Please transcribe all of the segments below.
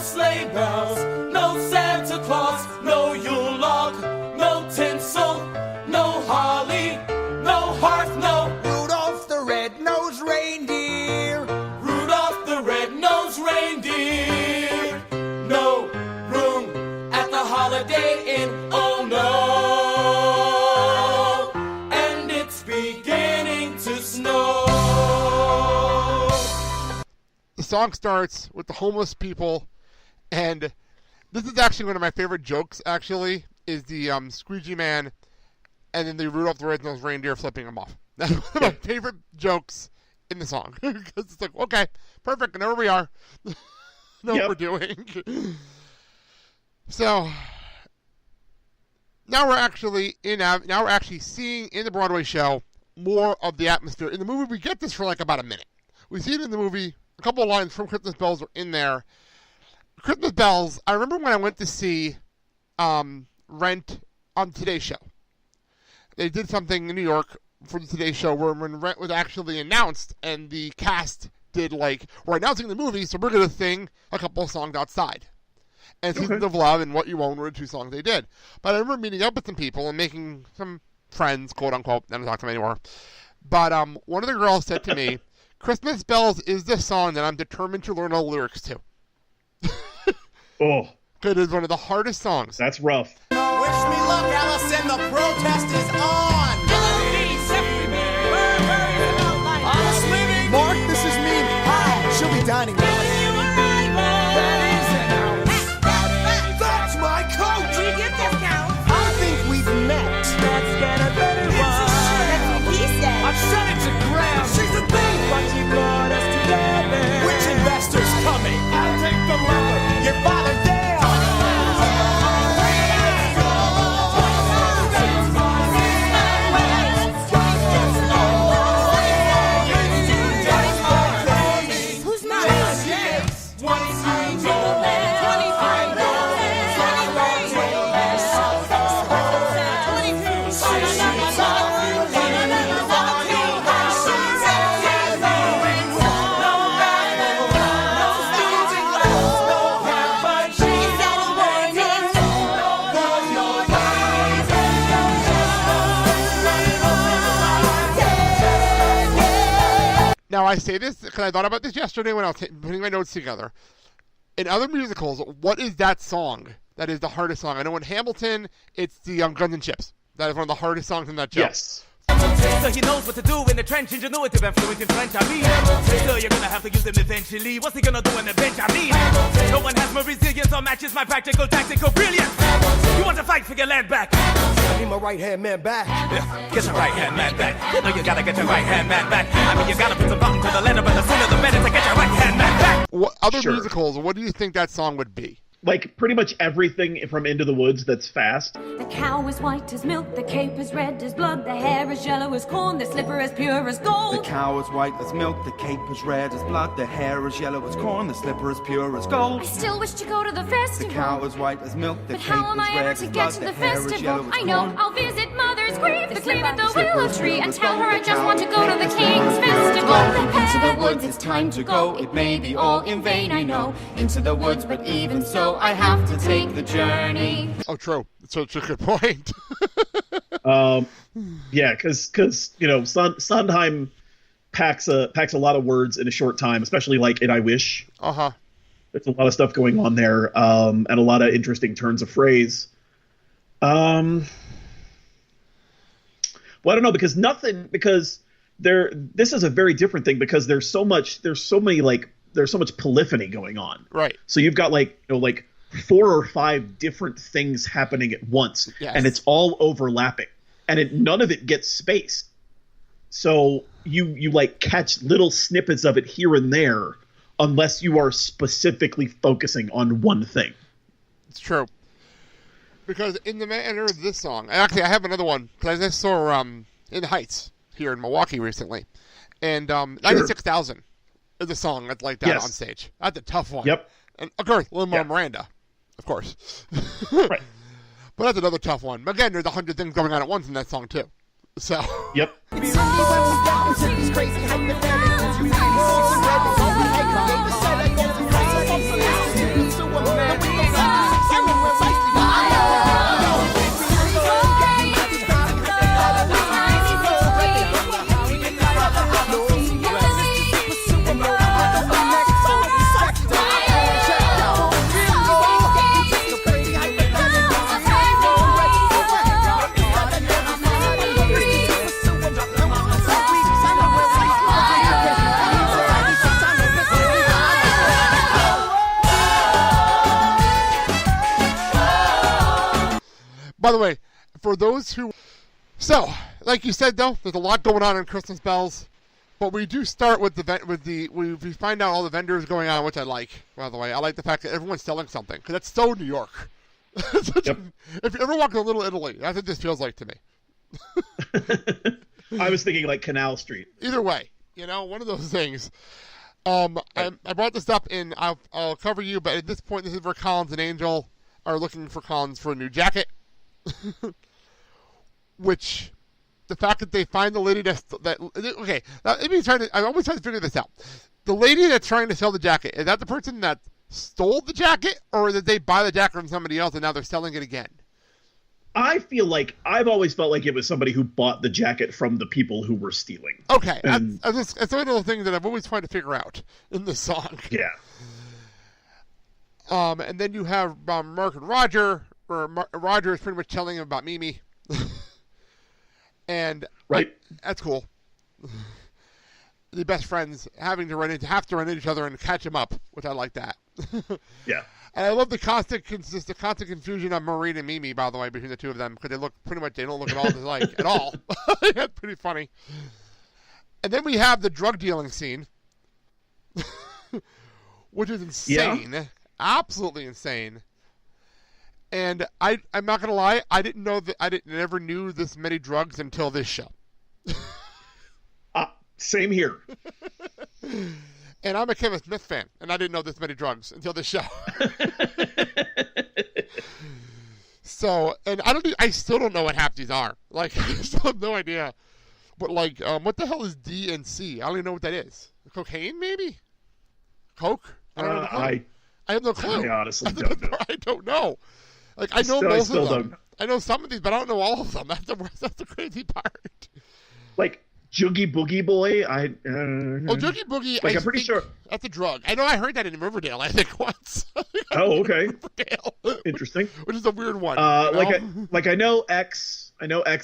sleigh bells, no Santa Claus, no Yule log, no tinsel, no holly, no hearth, no Rudolph the red-nosed reindeer. Rudolph the red-nosed reindeer. No room at the Holiday Inn, oh no. And it's beginning to snow. The song starts with the homeless people, and this is actually one of my favorite jokes, actually, is the squeegee man and then the Rudolph the Red-Nosed Reindeer flipping him off. That's one of my favorite jokes in the song. Because it's like, okay, perfect, I know where we are. Know what we're doing. So, now we're actually seeing in the Broadway show more of the atmosphere. In the movie, we get this for like about a minute. We see it in the movie. A couple of lines from Christmas Bells are in there. Christmas Bells, I remember when I went to see Rent on Today's Show. They did something in New York for the Today Show where when Rent was actually announced and the cast did like, we're announcing the movie, so we're going to sing a couple of songs outside. And Seasons of Love and What You Own were the two songs they did. But I remember meeting up with some people and making some friends, quote unquote. I don't talk to them anymore. But one of the girls said to me, Christmas Bells is the song that I'm determined to learn all the lyrics to. Oh. It is one of the hardest songs. That's rough. Wish me luck, Allison. The protest is on. Mark, this is Mimi. Hi. She'll be dining with us. That's my coat. Do you get discounts? I think we've met. Let's get a better one. That's what he said. I've sent it to Graham. She's the thing. But you brought us together. Which investor's coming? I'll take the leather. Your father there. Now, I say this because I thought about this yesterday when I was putting my notes together. In other musicals, what is that song that is the hardest song? I know in Hamilton, it's the Guns and Chips. That is one of the hardest songs in that show. Yes. So he knows what to do in the trench, ingenuity and fluent in French, I mean. So you're gonna have to use him eventually. What's he gonna do in the bench, I mean? No one has more resilience or matches my practical tactical brilliance. You want to fight for your land back? I need my right-hand man back. Yeah, get your right-hand man back. You know you gotta get your right-hand man back. I mean, you gotta put some thought into the letter, but the sooner the better to get your right-hand man back. What other musicals, what do you think that song would be? Like, pretty much everything from Into the Woods that's fast. The cow is white as milk, the cape is red as blood, the hair is yellow as corn, the slipper is pure as gold. The cow is white as milk, the cape is red as blood, the hair is yellow as corn, the slipper is pure as gold. I still wish to go to the festival. The cow is white as milk, the but cape how am is I red ever as to blood, get to the the hair is festival? yellow as I know, corn. I'll visit Mother's grave, the clean at the willow tree, and tell her I just want to go to the King's festival. Into the woods, it's time to go. It may be all in vain, I know. Into the woods, but even so, I have to take the journey. Oh, true. So it's a good point. Yeah, because you know, Sondheim packs a lot of words in a short time, especially like in I Wish. There's a lot of stuff going on there, and a lot of interesting turns of phrase. Well, I don't know, because this is a very different thing, because there's so much polyphony going on. Right. So you've got like 4 or 5 different things happening at once, and it's all overlapping, and none of it gets spaced. So you like catch little snippets of it here and there, unless you are specifically focusing on one thing. It's true. Because in the manner of this song, actually I have another one, because I saw In the Heights here in Milwaukee recently, and 96,000 is a song that's like that on stage. That's a tough one. Yep. And of course, Lin-Manuel Miranda, of course. Right. But that's another tough one. But again, there's 100 things going on at once in that song too. So. Yep. By the way, for those who... So, like you said, though, there's a lot going on in Christmas Bells. But we do start with we find out all the vendors going on, which I like, by the way. I like the fact that everyone's selling something, because that's so New York. Yep. If you ever walk in Little Italy, that's what this feels like to me. I was thinking like Canal Street. Either way, one of those things. I brought this up in, I'll cover you, but at this point, this is where Collins and Angel are looking for Collins for a new jacket. Which... The fact that they find the lady I'm always trying to figure this out. The lady that's trying to sell the jacket, is that the person that stole the jacket, or did they buy the jacket from somebody else and now they're selling it again? I've always felt like it was somebody who bought the jacket from the people who were stealing. Okay, that's one of the things that I've always tried to figure out in this song. Yeah. And then you have Mark and Roger, where Roger is pretty much telling him about Mimi. And right, that's cool. The best friends have to run into each other and catch them up, which I like that. Yeah. And I love the constant confusion of Maureen and Mimi, by the way, between the two of them, because they don't look at all alike at all. That's pretty funny. And then we have the drug dealing scene, which is insane, absolutely insane. And I'm not gonna lie, I never knew this many drugs until this show. Same here. And I'm a Kevin Smith fan, and I didn't know this many drugs until this show. So, and I still don't know what half these are. Like, I still have no idea. But like, what the hell is D and C? I don't even know what that is. Cocaine, maybe? Coke? I don't know. I have no clue. I honestly don't know. I don't know. Like, I know most of them. Don't. I know some of these, but I don't know all of them. That's the crazy part. Like, Joogie Boogie Boy, Joogie Boogie, I'm pretty sure. That's a drug. I know I heard that in Riverdale, I think, once. Oh, okay. Riverdale. Interesting. Which is a weird one. I know X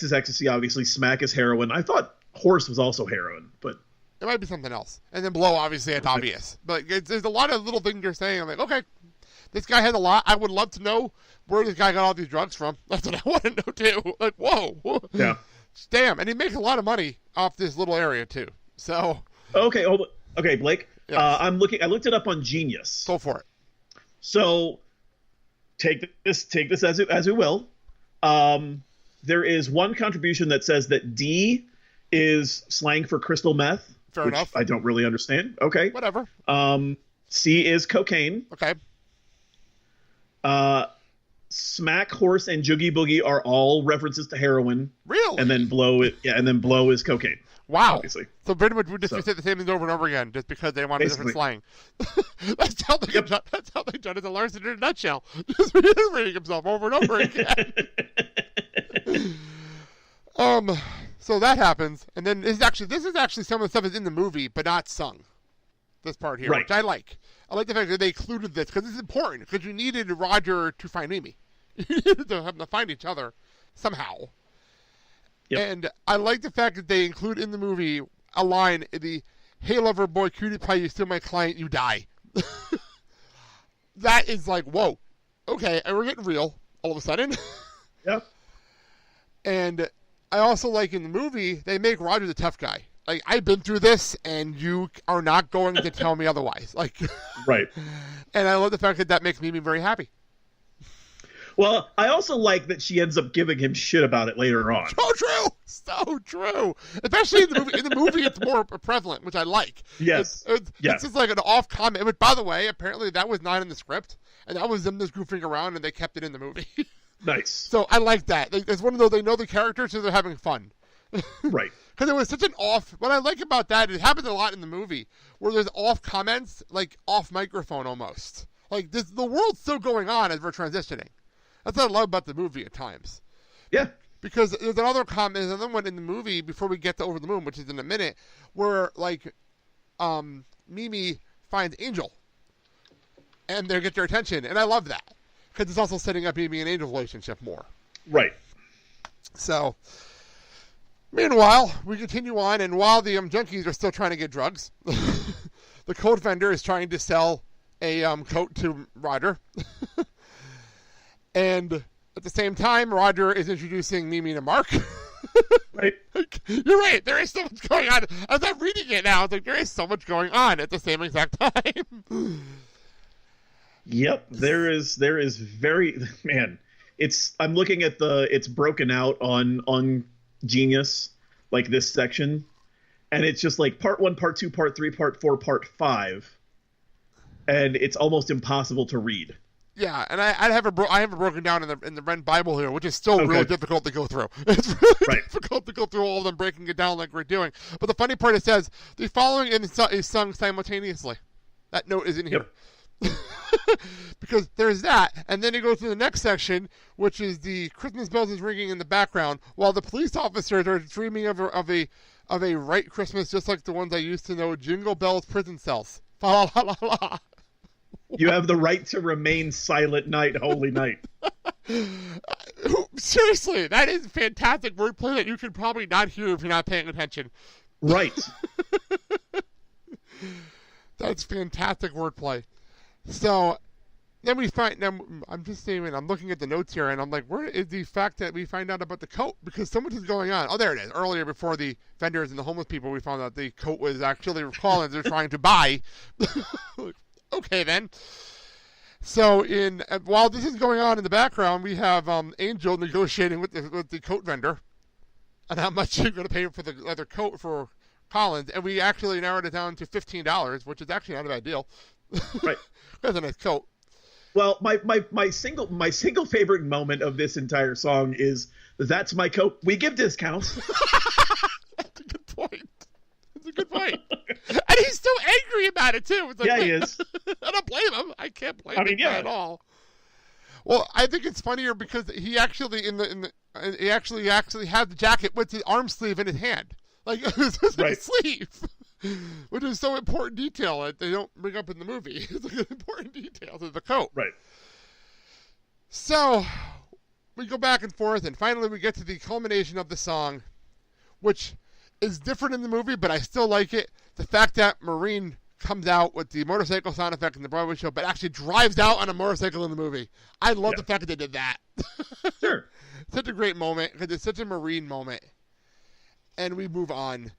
is ecstasy, obviously. Smack is heroin. I thought Horse was also heroin, but... It might be something else. And then Blow, obviously, it's obvious. But there's a lot of little things you're saying. I'm like, okay, this guy has a lot. I would love to know where this guy got all these drugs from. That's what I want to know, too. Like, whoa. Yeah. Damn. And he makes a lot of money off this little area, too. So. Okay, hold on. Okay, Blake. Yes. I looked it up on Genius. Go for it. So, take this as you will. There is one contribution that says that D is slang for crystal meth. Fair enough. I don't really understand. Okay. Whatever. C is cocaine. Okay. Smack, Horse, and Joogie Boogie are all references to heroin. Really? And then Blow is cocaine. Wow. Obviously. So pretty much we say the same things over and over again just because they want a different slang. That's how they got Jonathan Larson in a nutshell. Just reiterating himself over and over again. So that happens, and then this is actually some of the stuff that's in the movie, but not sung. This part here, right. Which I like. I like the fact that they included this because it's important. Because you needed Roger to find Amy. You needed to have them to find each other somehow. Yep. And I like the fact that they include in the movie a line: "The hey lover boy, cutie pie, you steal my client, you die." That is like, whoa, okay, and we're getting real all of a sudden. Yep. And I also like in the movie, they make Roger the tough guy. Like, I've been through this, and you are not going to tell me otherwise. Like, right. And I love the fact that makes me very happy. Well, I also like that she ends up giving him shit about it later on. So true. Especially in the movie. In the movie, it's more prevalent, which I like. Yes. It's just like an off comment. But by the way, apparently that was not in the script, and that was them just goofing around, and they kept it in the movie. Nice. So I like that. It's one of those, they know the characters, so they're having fun. Right. Because it was such an off. What I like about that, it happens a lot in the movie, where there's off comments, like off microphone almost. Like, the world's still going on as we're transitioning. That's what I love about the movie at times. Yeah. Because there's another one in the movie, before we get to Over the Moon, which is in a minute, where, like, Mimi finds Angel. And they get their attention. And I love that. Because it's also setting up Mimi and Angel's relationship more. Right. So, meanwhile, we continue on, and while the junkies are still trying to get drugs, the coat vendor is trying to sell a coat to Roger. And At the same time, Roger is introducing Mimi to Mark. Right. You're right. There is so much going on. As I'm reading it now, it's like there is so much going on at the same exact time. Yep. There is very, man. I'm looking at it's broken out on Genius, like this section, and it's just like part 1, part 2, part 3, part 4, part 5, and it's almost impossible to read. Yeah, and I have it broken down in the Ren Bible here, which is still really difficult to go through. It's really difficult to go through all of them, breaking it down like we're doing. But the funny part, it says the following is sung simultaneously. That note is in here. Yep. Because there's that, and then it goes to the next section, which is the Christmas bells is ringing in the background, while the police officers are dreaming of a right Christmas, just like the ones I used to know, Jingle Bells prison cells. Fa la la la la. You have the right to remain silent night, holy night. Seriously, that is fantastic wordplay that you can probably not hear if you're not paying attention. Right. That's fantastic wordplay. So then we find, now I'm just saying, I'm looking at the notes here, and I'm like, where is the fact that we find out about the coat? Because so much is going on. Oh, there it is. Earlier, before the vendors and the homeless people, we found out the coat was actually Collins they're trying to buy. Okay, then. So while this is going on in the background, we have Angel negotiating with the coat vendor on how much you're going to pay for the leather coat for Collins, and we actually narrowed it down to $15, which is actually not a bad deal. Right. That's a nice coat. Well, my single favorite moment of this entire song is "That's my coat. We give discounts." That's a good point. That's a good point. And he's so angry about it too. It's like, yeah, he is. I don't blame him. I can't blame him at all. Well, I think it's funnier because he actually he actually had the jacket with the arm sleeve in his hand, like his sleeve, which is so important detail that they don't bring up in the movie. It's like an important detail to the coat. Right. So we go back and forth, and finally we get to the culmination of the song, which is different in the movie, but I still like it. The fact that Maureen comes out with the motorcycle sound effect in the Broadway show, but actually drives out on a motorcycle in the movie. I love the fact that they did that. Sure. Such a great moment, because it's such a Maureen moment. And we move on.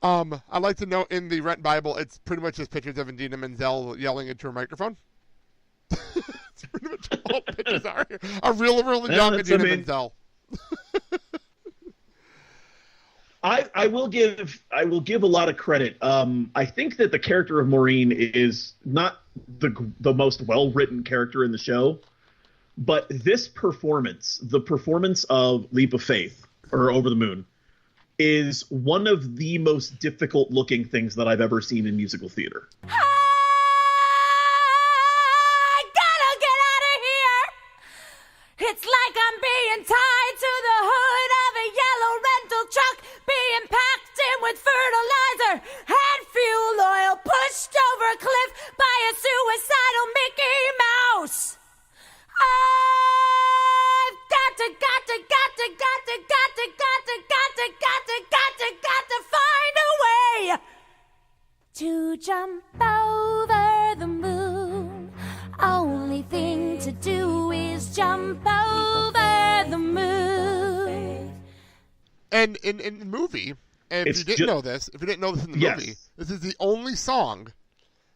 I'd like to note in the Rent Bible, it's pretty much just pictures of Indina Menzel yelling into a microphone. It's pretty much all pictures are here. A real young Indina Menzel. I will give a lot of credit. I think that the character of Maureen is not the most well-written character in the show, but this performance, the performance of Leap of Faith or Over the Moon, is one of the most difficult-looking things that I've ever seen in musical theater. It's like I'm being tied to the hood of a yellow rental truck, being packed in with fertilizer and fuel oil, pushed over a cliff by a suicidal Mickey Mouse. I've got to find a way to jump over the moon. Only thing to do is jump over the moon. And in the movie, and if you didn't know this in the movie, this is the only song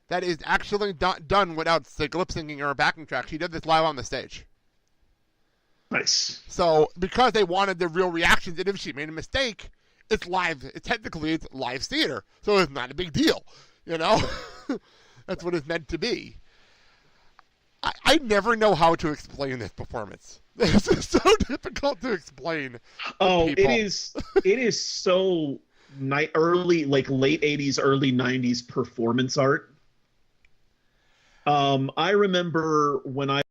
that is actually done without lip syncing or a backing track. She did this live on the stage. Nice. So because they wanted the real reactions, and if she made a mistake, it's live. Technically, it's live theater, so it's not a big deal. You know, that's what it's meant to be. I never know how to explain this performance. This is so difficult to explain. Oh, it is so early, like late 80s, early 90s performance art. I remember when I